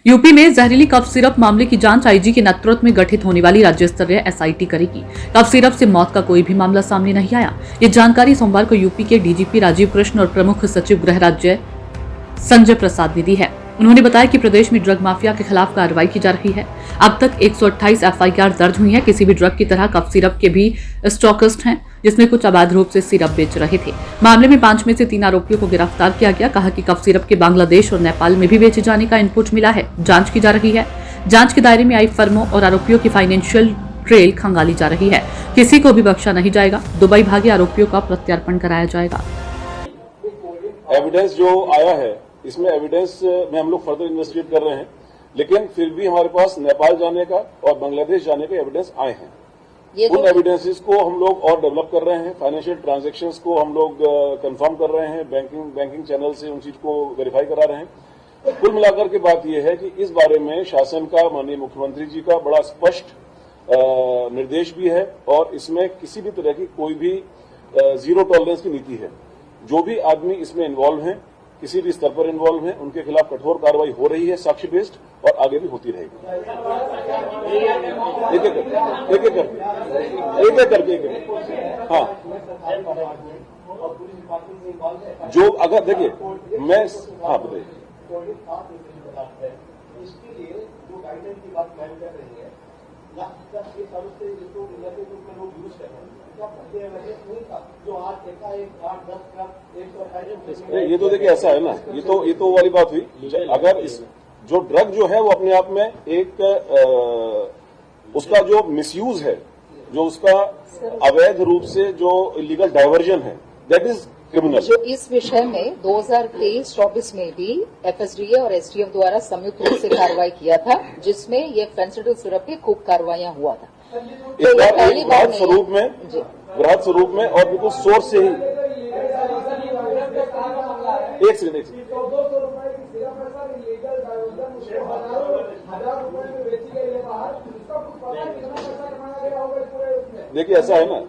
UP में जहरीली cough syrup मामले की जांच आईजी के नेतृत्व में गठित होने वाली राज्य स्तरीय एसआईटी करेगी। कफ सिरप से मौत का कोई भी मामला सामने नहीं आया। ये जानकारी सोमवार को यूपी के डीजीपी राजीव कृष्ण और प्रमुख सचिव गृह राज्य संजय प्रसाद ने दी है। उन्होंने बताया कि प्रदेश में ड्रग माफिया के खिलाफ कार्रवाई की जा रही है। अब तक 128 एफआईआर दर्ज हुई है। किसी भी ड्रग की तरह कफ सिरप के भी स्टॉकिस्ट हैं, जिसमें कुछ अवैध रूप से सिरप बेच रहे थे। मामले में 5 में से 3 आरोपियों को गिरफ्तार किया गया। कहा कि कफ सिरप के बांग्लादेश और नेपाल में भी बेचे जाने का इनपुट मिला है। जांच की जा रही है। जांच के दायरे में आई फर्मों और आरोपियों की फाइनेंशियल ट्रेल खंगाली जा रही है। किसी को भी बख्शा नहीं जाएगा। दुबई भागे आरोपियों का प्रत्यार्पण कराया जाएगा। एविडेंस जो आया है, इसमें एविडेंस में हम लोग फर्दर इन्वेस्टिगेट कर रहे हैं, लेकिन फिर भी हमारे पास नेपाल जाने का और बांग्लादेश जाने के एविडेंस आए हैं। उन एविडेंसेस को हम लोग और डेवलप कर रहे हैं। फाइनेंशियल ट्रांजैक्शंस को हम लोग कंफर्म कर रहे हैं। बैंकिंग चैनल से उन चीज को वेरीफाई करा रहे हैं। कुल मिलाकर के बात यह है कि इस बारे में शासन का, माननीय मुख्यमंत्री जी का बड़ा स्पष्ट निर्देश भी है और इसमें किसी भी तरह की कोई भी जीरो टॉलरेंस की नीति है। जो भी आदमी इसमें इन्वॉल्व हैं, किसी भी स्तर पर इन्वॉल्व हैं, उनके खिलाफ कठोर कार्रवाई हो रही है, साक्ष्य बेस्ड, और आगे भी होती रहेगी। एक एक करके हाँ, जो अगर देखिए मैं हाँ बताइए, इसके लिए जो गाइडलाइन की बात कर रही है, लोग यूज कर रहे हैं, जो आज एक 8-10 ये तो देखिए ऐसा है ना, ये तो वाली बात हुई। अगर इस जो ड्रग जो है वो अपने आप में एक उसका जो मिसयूज है, जो उसका अवैध रूप से जो इलीगल डाइवर्जन है, दैट इज क्रिमिनल। जो इस विषय में 2023-24 में भी एफएसडीए और एसटीएफ द्वारा संयुक्त रूप से कार्रवाई किया था, जिसमें ये फेंसिडिल सिरप की खूब कार्रवाइयां हुआ था। तो बृहद स्वरूप में और बिल्कुल सोर्स से ही। एक सेकंड देखिए, ऐसा है ना,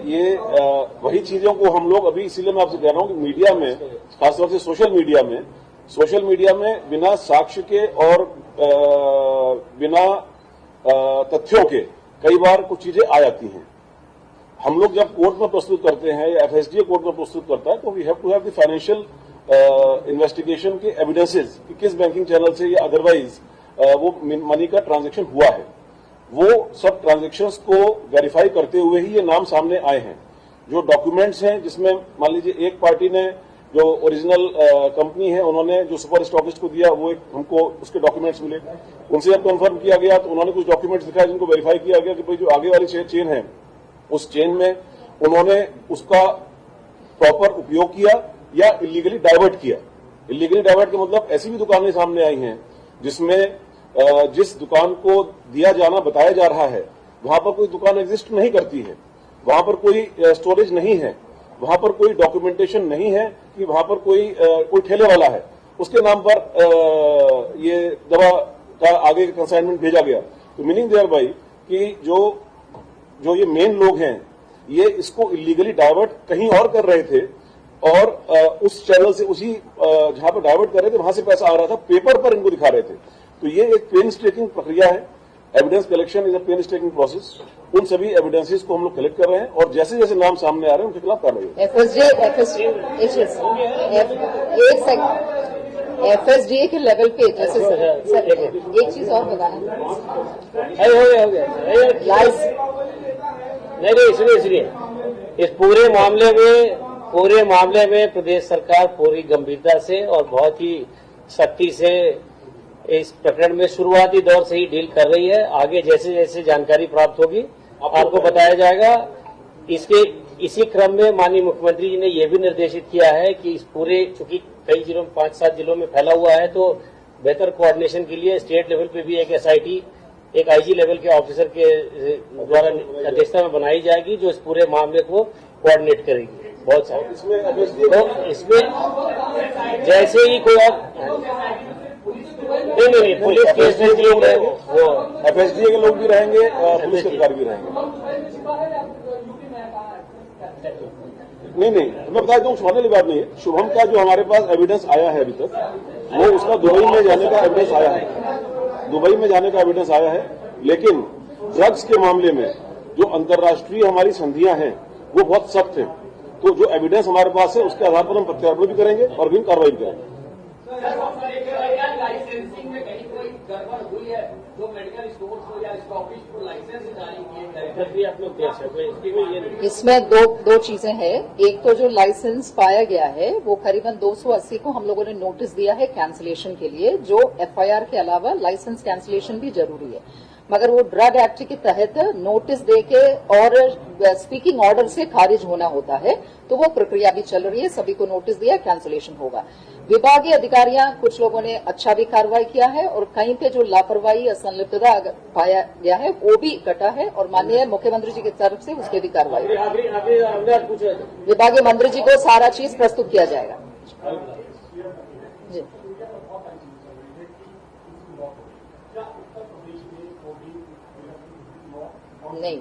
ये वही चीजों को हम लोग अभी, इसीलिए मैं आपसे कह रहा हूं कि मीडिया में, खासतौर से सोशल मीडिया में बिना साक्ष्य के और बिना तथ्यों के कई बार कुछ चीजें आ जाती हैं। हम लोग जब कोर्ट में प्रस्तुत करते हैं या एफएसडीए कोर्ट में प्रस्तुत करता है, तो we have to have the financial investigation के एविडेंसेस कि किस बैंकिंग चैनल से या अदरवाइज वो मनी का ट्रांजैक्शन हुआ है। वो सब ट्रांजैक्शंस को वेरीफाई करते हुए ही ये नाम सामने आए हैं। जो डॉक्यूमेंट्स हैं, जिसमें मान लीजिए एक पार्टी ने, जो ओरिजिनल कंपनी है, उन्होंने जो सुपर स्टॉकिस्ट को दिया, वो एक हमको उसके डॉक्यूमेंट्स मिले। उनसे जब कंफर्म किया गया तो उन्होंने कुछ डॉक्यूमेंट्स दिखाए, जिनको वेरीफाई किया गया कि भाई जो आगे वाली चेन है, उस चेन में उन्होंने उसका प्रॉपर उपयोग किया या इलीगली डाइवर्ट किया। इलीगली डाइवर्ट का मतलब ऐसी भी दुकानें सामने आई हैं जिसमें जिस दुकान को दिया जाना बताया जा रहा है, वहां पर कोई दुकान एग्जिस्ट नहीं करती है, वहां पर कोई स्टोरेज नहीं है, वहां पर कोई डॉक्यूमेंटेशन नहीं है कि वहां पर कोई ठेले वाला है, उसके नाम पर ये दवा का आगे कंसाइनमेंट भेजा गया। तो मीनिंग देयर बाई कि जो ये मेन लोग हैं, ये इसको इलीगली डाइवर्ट कहीं और कर रहे थे और उस चैनल से, उसी जहां पर डाइवर्ट कर रहे थे, वहां से पैसा आ रहा था, पेपर पर इनको दिखा रहे थे। तो ये एक पेनस्टेकिंग प्रक्रिया है। Evidence collection is a painstaking process. उन सभी एविडेंसेस को हम लोग कलेक्ट कर रहे हैं और जैसे जैसे नाम सामने आ रहे हैं उनके खिलाफ कार्रवाई होगी। एफएसडीए के लेवल पे, जैसे सर एक चीज और बताना, नहीं सुनिए, इस पूरे मामले में प्रदेश सरकार पूरी गंभीरता से और बहुत ही सख्ती से इस प्रकरण में शुरुआती दौर से ही डील कर रही है। आगे जैसे जैसे जानकारी प्राप्त होगी आपको बताया जाएगा। इसी क्रम में माननीय मुख्यमंत्री जी ने यह भी निर्देशित किया है कि इस पूरे, चूंकि कई जिलों में 5-7 जिलों में फैला हुआ है, तो बेहतर कोऑर्डिनेशन के लिए स्टेट लेवल पे भी एक एसआईटी, एक आईजी लेवल के ऑफिसर के द्वारा अध्यक्षता में बनाई जाएगी, जो इस पूरे मामले को कोऑर्डिनेट करेगी। बहुत सारे इसमें जैसे ही कोई नहीं पुलिस केस में लोग रहेंगे, वो एफएसडीए के लोग भी रहेंगे और पुलिस के अधिकारी भी रहेंगे। नहीं, मैं बता दूं, छुपाने वाली बात नहीं है। शुभम का जो हमारे पास एविडेंस आया है अभी तक, वो उसका दुबई में जाने का एविडेंस आया है, दुबई में जाने का एविडेंस आया है। लेकिन ड्रग्स के मामले में जो अंतर्राष्ट्रीय हमारी संधियां हैं वो बहुत सख्त हैं। तो जो एविडेंस हमारे पास है उसके आधार पर हम प्रत्यारोपण भी करेंगे और भी कार्रवाई भी करेंगे। लाइसेंसिंग में कहीं कोई गड़बड़ हुई है जो मेडिकल स्टोर्स को या स्टॉकिस्ट को लाइसेंस जारी किए आप लोग देख सकते हैं, इसकी कोई ये नहीं। इसमें दो चीजें हैं। एक तो जो लाइसेंस पाया गया है वो करीबन 280 को हम लोगों ने नोटिस दिया है कैंसिलेशन के लिए, जो एफआईआर के अलावा लाइसेंस कैंसिलेशन भी जरूरी है। मगर वो ड्रग एक्ट के तहत नोटिस देके और स्पीकिंग ऑर्डर से खारिज होना होता है, तो वो प्रक्रिया भी चल रही है। सभी को नोटिस दिया, कैंसिलेशन होगा। विभागीय अधिकारियां कुछ लोगों ने अच्छा भी कार्रवाई किया है और कहीं पे जो लापरवाही या संलिप्तता पाया गया है वो भी कटा है और माननीय मुख्यमंत्री जी की तरफ से उसके भी कार्रवाई। विभागीय मंत्री जी को सारा चीज प्रस्तुत किया जाएगा। जी नहीं,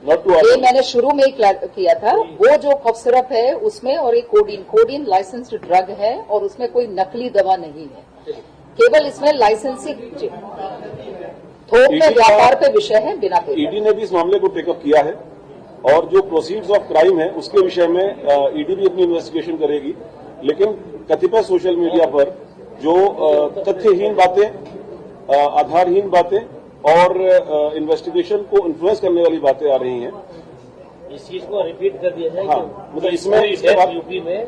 नॉट टू ये मैंने शुरू में ही किया था। वो जो कफ सिरप है उसमें और एक कोडीन लाइसेंस्ड ड्रग है और उसमें कोई नकली दवा नहीं है, केवल इसमें लाइसेंसिंग थोक में व्यापार पे विषय है बिना। ईडी ने भी इस मामले को टेकअप किया है और जो प्रोसीड्स ऑफ क्राइम है उसके विषय में ईडी भी अपनी इन्वेस्टिगेशन करेगी। लेकिन कतिपय सोशल मीडिया पर जो तथ्यहीन बातें, आधारहीन बातें और इन्वेस्टिगेशन को इन्फ्लुएंस करने वाली बातें आ रही हैं, इस चीज को रिपीट कर दिया जाए। हाँ, मतलब इसमें यूपी में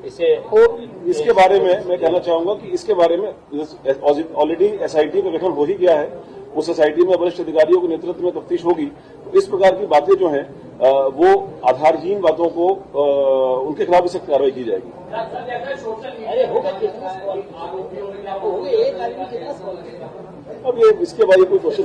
इसके बारे में मैं कहना चाहूंगा कि इसके बारे में ऑलरेडी एसआईटी का गठन हो ही गया है। उस एसआईटी में वरिष्ठ अधिकारियों के नेतृत्व में तफ्तीश होगी। तो इस प्रकार की बातें जो हैं वो आधारहीन बातों को उनके खिलाफ भी सख्त कार्रवाई की जाएगी। अब ये इसके बारे में कोई क्वेश्चन